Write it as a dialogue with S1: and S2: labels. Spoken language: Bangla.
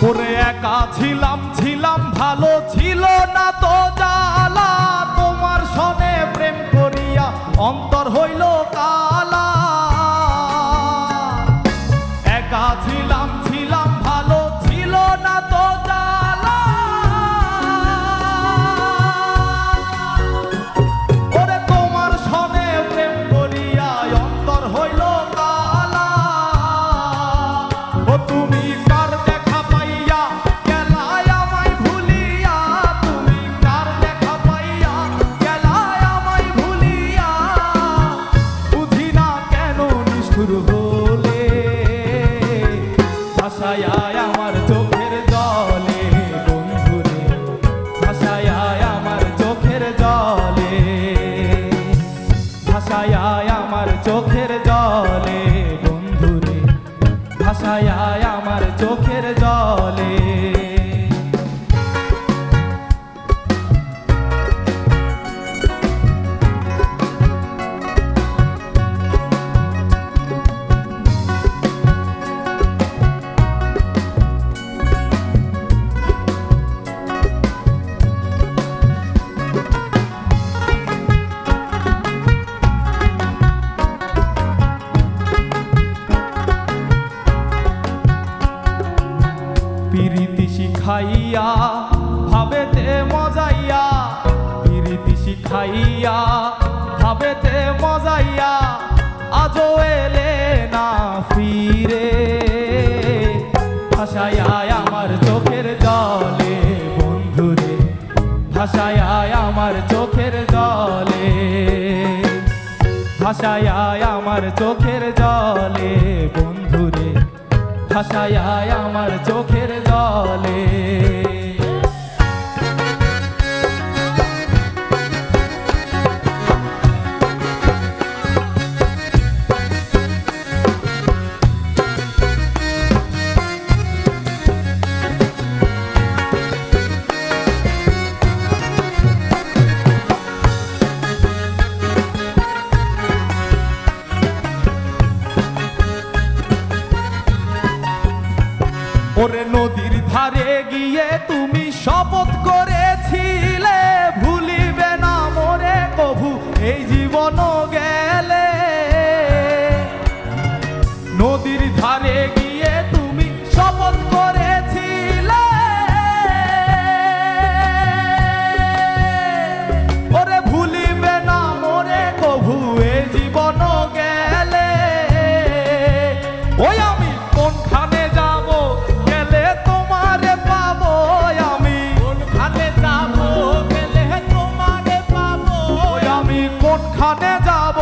S1: ওরে একা ছিলাম ছিলাম ভালো ছিল না তো জ্বালা, তোমার সনে প্রেম করিয়া অন্তর হইল কালা। একা ছিলাম ছিলাম ভালো ছিল না তো জ্বালা, ওরে তোমার সনে প্রেম করিয়া অন্তর হইল কালা। ও তুমি আমার চোখের জলে বন্ধুরে, ভাসায় আমার চোখের জলে, ভাসায় আমার চোখের জলে বন্ধুরে, ভাসায় আমার চোখের জলে। পিরিতি শিখাইয়া ভাবেতে মজাইয়া, পিরিতি শিখাইয়া ভাবেতে মজাইয়া, আজও এলে না ফিরে, ভাসায় আমার চোখের জলে বন্ধুরে, ভাসায় আমার চোখের জলে, ভাসায় আমার চোখের জলে বন্ধুরে, ভাসায় আমার চোখের জলে। ওরে নদীর ধারে গিয়ে তুমি শপথ করেছিলে, ভুলিবে না মোরে কভু এই জীবন গেলে। নদীর ধারে গিয়ে তুমি শপথ করেছিলে, ওরে ভুলিবে না মোরে কভু এই জীবন গেলে। ওই আমি কোনখানে যাব গেলে তোমারে পাবো, আমি কোনখানে যাব গেলে তোমারে পাবো, আমি কোনখানে যাব